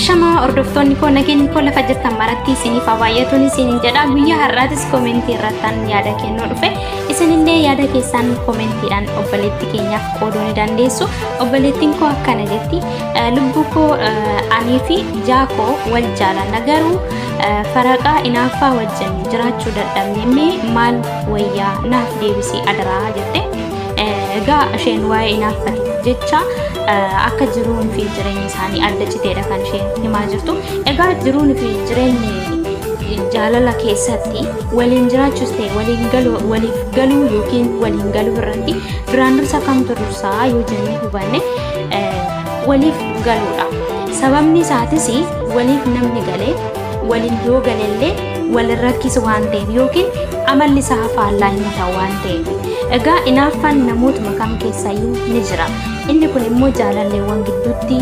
Ashama hordoftoonni koo nageenyi koo lafa jirtan maratti isiniif baay'atuun isiniin jedha. Guyyaa har'aatis koomentii irrattan yaada kennuu dhufe. Isinillee yaada keessan koomentiidhaan obboleettii keenyaaf qooduu ni dandeessu. Obboleettiin koo akkana jetti. Lubbuu koo anii fi jaakoo wal jaalanna garuu faraqaa inaaffaa wajjin jiraachuu dadhabne maal wayyaa naaf deebisii adaraa jette. Egaa isheen waa'ee inaaffaa jecha akka jiruun fi jireenyi isaanii adda citeedha kan isheen himaa jirtu. Egaa jiruun fi jireenyi jaalala keessatti waliin jiraachuus ta'e waliif galuu yookiin waliin galuu irratti duraan dursa kamtu dursaa yoo jennee hubanne waliif galuudha. Sababni isaatis waliif namni galee waliin yoo galellee walin rakkisu waan ta'eef yookiin amalli isaa faallaa hin ta'u waan ta'eef. Egaa inaaffaan namootuma kam keessayyuu ni jira. Inni kun immoo jaalalleewwan gidduutti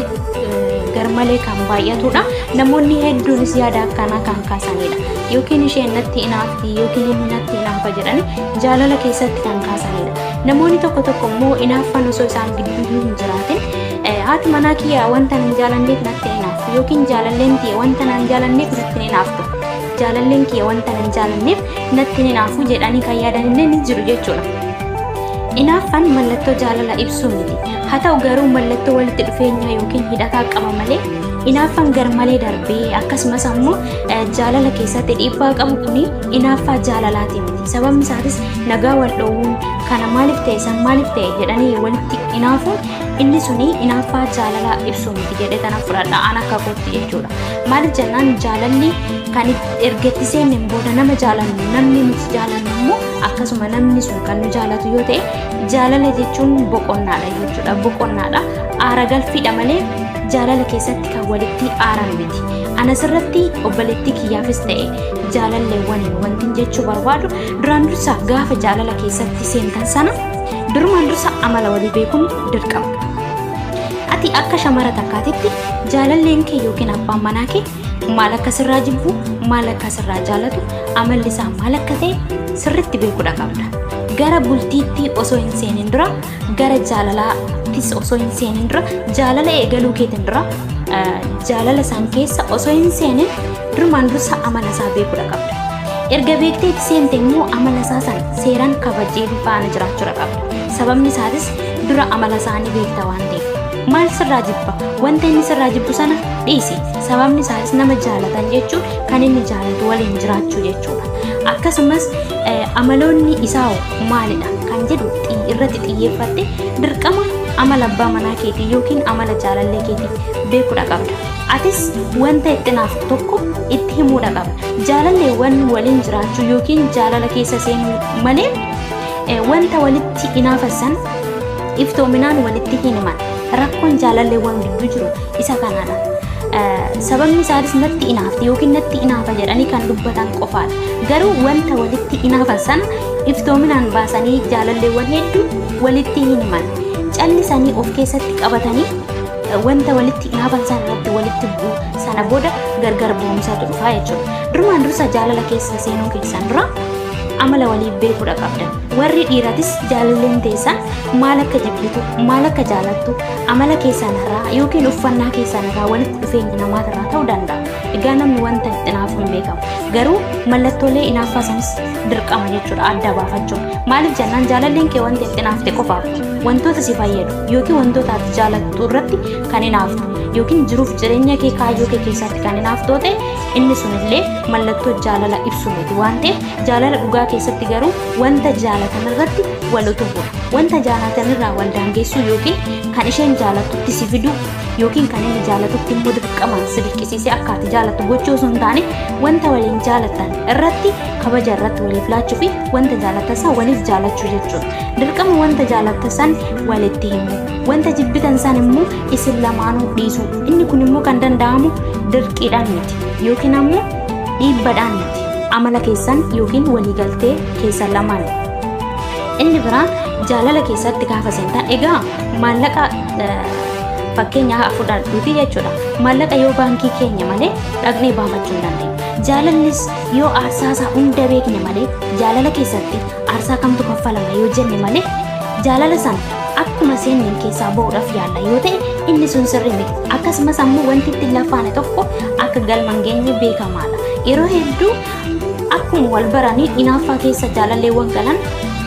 garmalee kan baay'atudha. Namoonni hedduunis yaada akkanaa kan kaasanidha. Yookiin isheen natti inaafti yookiin inni natti inaafa jedhanii jaalala keessatti kan kaasanidha. Namoonni tokko tokko immoo inaaffaan osoo isaan gidduu hin jiraatin haati manaa kiyya wanta nan jaalanneef natti inaaftu yookiin jaalalleen kiyya wanta nan jaalanneef natti inaaftu. Jaalalleen kiyya wanta nan jaalanneef natti inaafu jedhanii kan yaadanillee ni jiru jechuudha. Inaaffaan mallattoo jaalala ibsuu miti. Haa ta'u garuu mallattoo walitti dhufeenya yookiin hidhataa qaba malee inaaffaan garmalee darbee akkasumas ammoo jaalala keessatti dhiibbaa qabu kuni inaaffaa jaalalaati miti. Sababni isaatis nagaa wal dhoowwuun kana maaliif ta'e san maaliif ta'e jedhanii walitti inaafuun inni suni inaaffaa jaalala ibsuu miti jedhee tana fudhadha an akka kootti jechuudha. Maaliif jennaan jaalalli kan ergetti seenneen booda nama jaalannu namni nuti jaalannu immoo akkasuma namni sun kan nu jaalatu yoo ta'e jaalala jechuun boqonnaadha jechuudha. Boqonnaadha aara galfiidha malee jaalala keessatti kan walitti aaran miti. Anas irratti obboleettii kiyyaafis ta'e jaalalleewwaniin wanti jechuu barbaadu duraan dursa gaafa jaalala keessatti seentan sana durumaan dursa amala walii beekuun dirqama. Ati akka shamara takkaatitti jaalalleen kee yookiin abbaan manaa kee maal akka sirraa jibbu maal akka sirraa jaalatu amalli isaa maal akka ta'e sirriitti beekuudha qabda. Gara bultiitti osoo hin seenin dura gara jaalalaattis osoo hin seenin dura jaalala eegaluu keetiin dura jaalala san keessa osoo hin seenin durumaan dursa amala isaa beekuudha qabda. Erga beekteetti seente immoo amala isaa san seeraan kabajee faana jiraachuudha qabda. Sababni isaatis dura amala isaanii beekta waan ta'eef. Maal sirraa jibba? Wanta inni sirraa jibbu sana dhiisi. Sababni isaatis nama jaalatan jechuun kan inni jaalatu waliin jiraachuu jechuudha. Akkasumas amaloonni isaa maalidha kan jedhu irratti xiyyeeffatte dirqama amala abbaa manaa keetii yookiin amala jaalallee keetii beekuudha qabda. Atis wanta itti naaftu tokko itti himuudha qabda. Jaalalleewwan waliin jiraachuu yookiin jaalala keessa seenuu malee wanta walitti inaafasan iftoominaan walitti hin himan. Rakkoon jaalalleewwan gidduu jiru isa kanadha. Sababni isaatis natti inaafti yookiin natti inaafa jedhanii kan dubbatan qofaadha. Garuu wanta walitti inaafan sana iftoominaan baasanii jaalalleewwan hedduu walitti hin himan. Callisanii of keessatti qabatanii wanta walitti inaafan sana irratti walitti bu'u sana booda gargar bu'umsaatu dhufaa jechuudha. Durumaan dursa jaalala keessa seenuu keessan dura amala walii beekuudha qabdan. Warri dhiiratis jaalalleen teessan maal akka jibbitu maal akka jaalattu amala keessan irraa yookiin uffannaa keessan irraa walitti dhufeenya namaata irraa ta'uu danda'a. Egaa namni wanta itti inaafu hin beekamu. Garuu mallattoolee inaaffaa sanis dirqama jechuudha adda baafachuun. Maaliif jennaan jaalalleen kee wanta itti inaafte qofaaf wantoota si fayyadu yookiin wantoota ati jaalattu irratti kan inaaftu yookiin jiruuf jireenya kee kaayyoo kee keessatti kan inaaftu ta'e inni sunillee mallattoo jaalala ibsu miti waan ta'eef jaalala dhugaa keessatti garuu wanta jaalatan irratti wal utubu wanta jaalatan irraa wal daangeessuu yookiin kan isheen jaalattutti si fidu yookiin kan inni jaalatutti immoo dirqamaan si dirqisiisee akka ati jaalattu gochuu osoo hin taane wanta waliin jaalatan irratti kabaja irratti waliif laachuu fi wanta jaalatan san waliif jaalachuu jechuudha. Dirqama wanta jaalatan san walitti himu wanta jibbitan san immoo isin lamaanuu dhiisuu. Inni kun immoo kan danda'amu dirqiidhaan miti yookiin ammoo dhiibbadhaan miti. Amala keessan yookiin waliigaltee keessan lamaan. Inni biraan jaalala keessatti gaafa seentan egaa maallaqa fakkeenyaa fudhadhuuti jechuudha. Maallaqa yoo baankii keenya malee dhaqnee baafachuu hin dandeenyu. Jaalallis yoo aarsaa isaa hunda beekne malee jaalala keessatti aarsaa kamtu kaffalama yoo jenne malee jaalala san akkuma seenin keessaa ba'uudhaaf yaalla yoo ta'e inni sun sirrii miti. Akkasumas ammoo wanti itti lafaane tokko akka galman geenye beekamaadha. Yeroo hedduu akkuma wal baranii inaaffaa keessa jaalalleewwan galan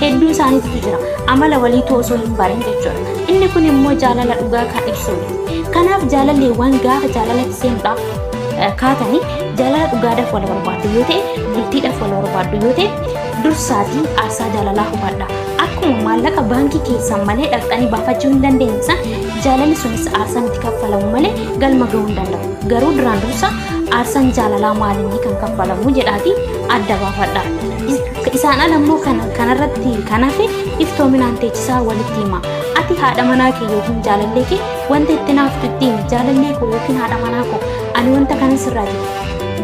hedduu isaaniitu jira. Amala walii osoo hin barin jechuudha. Inni kun immoo jaalala dhugaa kan ibsudha. Kanaaf jaalalleewwan gaafa jaalalatti seenuudhaaf kaatanii jaalala dhugaadhaaf wal barbaaddu yoo ta'e, bultiidhaaf wal barbaaddu yoo ta'e, dursaatii aarsaa jaalalaa hubadha. Akkuma maallaqa baankii keessan malee dhaqxanii baafachuu hin dandeenye jaalalli sunis aarsaan itti kaffalamu malee galma gahuu hin danda'u. Garuu duraan dursa aarsaan jaalalaa maalinni kan kaffalamu jedhaati adda baafadha. Isaan alammoo kanarratti kan hafe iftoominaan teechisaa walitti hima. Ati haadha manaa kee yookiin jaalallee kee wanta itti naaftu itti himi. Jaalallee koo yookiin haadha manaa koo ani wanta kana sirraa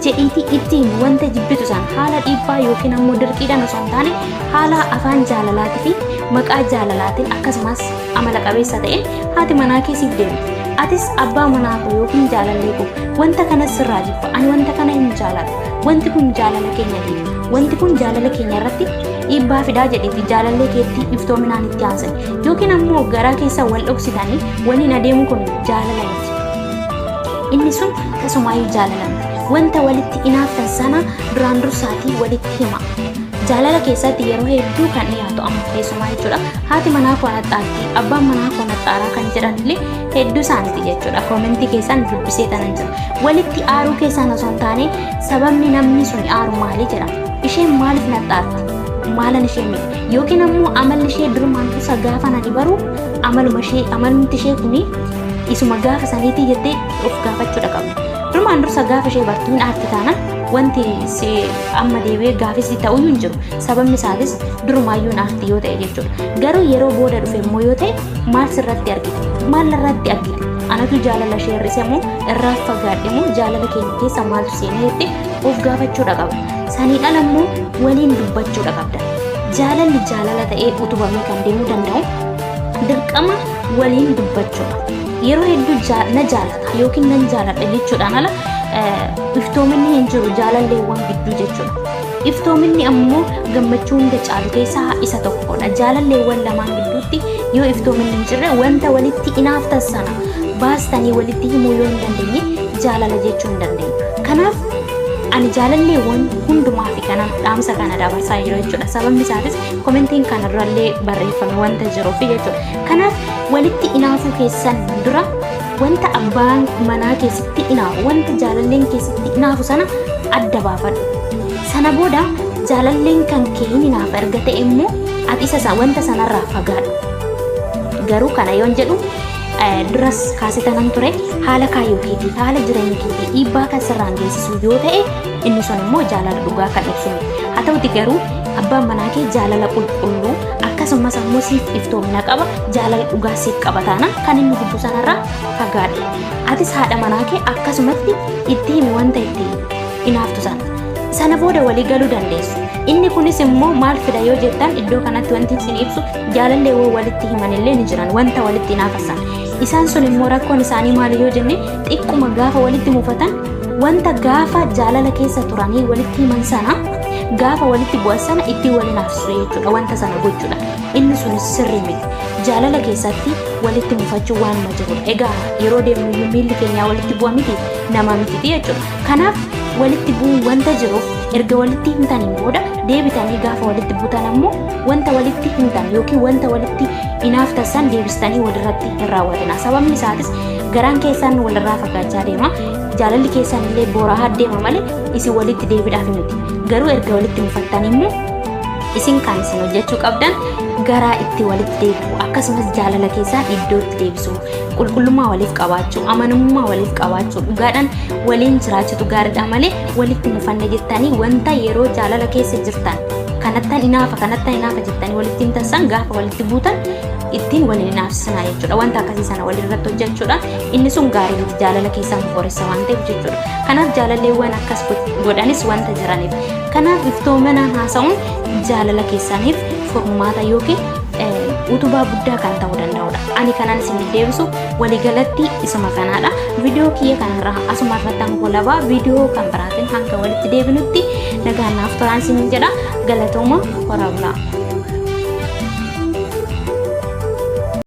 jedhiitii itti himi. Wanta jibbitu san haala dhiibbaa yookiin ammoo dirqiidhaan osoo hin taane haala afaan jaalalaatii fi maqaa jaalalaatiin akkasumas amala qabeessa ta'een haati manaa kee siif deemti. Atis abbaa manaa koo yookiin jaalallee koo wanta kana sirraa jibba. Ani wanta kana hin jaalladhu. Wanti kun jaalala keenya dhiiba. Wanti kun jaalala keenya irratti dhiibbaa fidaa jedheeti jaalallee keetti iftoominaan itti aansan yookiin ammoo garaa keessa wal dhoksitanii waliin adeemu kun jaalala miti. Inni sun tasumaayyuu jaalala miti. Wanta walitti inaaftan sana duraan dursaatii walitti hima. Jaalala keessatti yeroo hedduu kan dhiyaatu amma keessumaa jechuudha. Haati manaa koo naxxaatti, abbaan manaa koo naxxaaraa kan jedhanillee hedduu isaaniiti jechuudha. Koomentii keessaan dubbisee tanan jira. Walitti aaruu keessaan osoo hin taane sababni namni sun aaru maali jedhama. Isheen maaliif naxxaatti? Maalan ishee miti? Yookiin ammoo amalli ishee durumaan dursa gaafa nani baru amalumti ishee kuni isuma gaafa saniitii jettee of gaafachuudha qabna. Durumaan dursa gaafa ishee bartuu hin aarti taana wanti amma deebi'ee gaafis ta'uu hin jiru. Sababni isaatis durumaayyuu hin aarti yoo ta'e jechuudha. Garuu yeroo booda dhufe immoo yoo ta'e maal sirratti argite? Maal irratti argite? Anatu jaalala ishee hir'ise moo irraa fagaadhe moo jaalala keenya keessa maaltu seenee jettee of gaafachuudha qabna. Sanii ala immoo waliin dubbachuudha qabda. Jaalalli jaalala ta'ee utubamee kan deemuu danda'u dirqama waliin dubbachuudha. Yeroo hedduu na jaalata yookiin nan jaaladha jechuudhaan ala iftoominni hin jiru jaalalleewwan gidduu jechuudha. Iftoominni ammoo gammachuu hunda caalu keessaa isa tokkodha. Jaalalleewwan lamaan gidduutti yoo iftoominni hin jirre wanta walitti inaaftan sana baastanii walitti himuu yoo hin dandeenye jaalala jechuu hin dandeenyu. Kanaaf ani jaalalleewwan hundumaa fi kanan dhaamsa kana dabarsaa jiru jechuudha. Sababni isaatis koomentiin kanarrallee barreeffame wanta jiruufi jechuudha. Kanaaf walitti inaafuu keessan dura wanta abbaan manaa keessatti inaafu wanta jaalalleen keessatti inaafu sana adda baafadhu. Sana booda jaalalleen kan kee hin inaafu erga ta'e immoo ati isa wanta sanarraa fagaadhu. Garuu kana yoon jedhu duras kaasitanan ture haala kaayyoo keetii haala jireenya keetii dhiibbaa kan sirraan geessisu yoo ta'e inni sun immoo jaalala dhugaa kan ibsu miti. Haa ta'uti garuu abbaan manaa kee jaalala qulqulluu akkasumas ammoo siif iftoomina qaba jaalala dhugaa siif qaba taanaan kan inni gidduu sanarraa fagaadhe. Atis haadha manaa kee akkasumatti itti himi wanta itti inaaftu sana booda walii galuu dandeessu. Inni kunis immoo maal fida yoo jettan iddoo kanatti wanti isin ibsu jaalalleewwan walitti himanillee ni jiran wanta walitti inaafasan. Isaan sun immoo rakkoon isaanii maali yoo jenne xiqquma gaafa walitti mufatan wanta gaafa jaalala keessa turanii walitti himan sana gaafa walitti bu'an sana itti waliin haasa'u jechuudha wanta sana gochuudha. Inni sunis sirrii miti. Jaalala keessatti walitti mufachuu waan ma jirudha. Egaa yeroo deemnu miilli keenyaa walitti bu'a miti nama miti jechuudha. Kanaaf walitti bu'uun wanta jiruuf erga walitti himtaniin booda deebitanii gaafa walitti butan ammoo wanta walitti himtan yookiin wanta walitti inaaftan san deebistanii walirratti hin raawwatina. Sababni isaatis garaan keessan walirraa fagaachaa deema. Jaalalli keessan illee booraa deema malee isin walitti deebiidhaaf miti. Garuu erga walitti mufattan immoo isin kan isin hojjechuu qabdan garaa itti walitti deebi'u akkasumas jaalala keessan iddootti deebisu qulqullummaa waliif qabaachuu amanamummaa waliif qabaachuu dhugaadhaan waliin jiraachutu gaariidha malee walitti mufanne jettanii wanta yeroo jaalala keessa jirtan kanattan inaafa jettanii walitti himtan san gaafa walitti buutan ittiin waliin inaafsisanaa jechuudha. Wanta akkasii sana walirratti hojjechuudhaan inni sun gaarii miti jaalala keessan booressa waan ta'eef jechuudha. Kanaaf jaalalleewwan akkas godhanis wanta jiraniif. Kanaaf iftoominaan haasa'uun jaalala keessaniif furmaata yookiin utubaa guddaa kan ta'uu danda'udha. Ani kanan isin deebisu waliigalatti isuma kanaadha. Viidiyoo kiyya kanarraa asuma irratti hanqolabaa viidiyoo kan biraatiin hanga walitti deebinutti nagaan naaf turaan isin jedha. Galatooma horaa bulaa.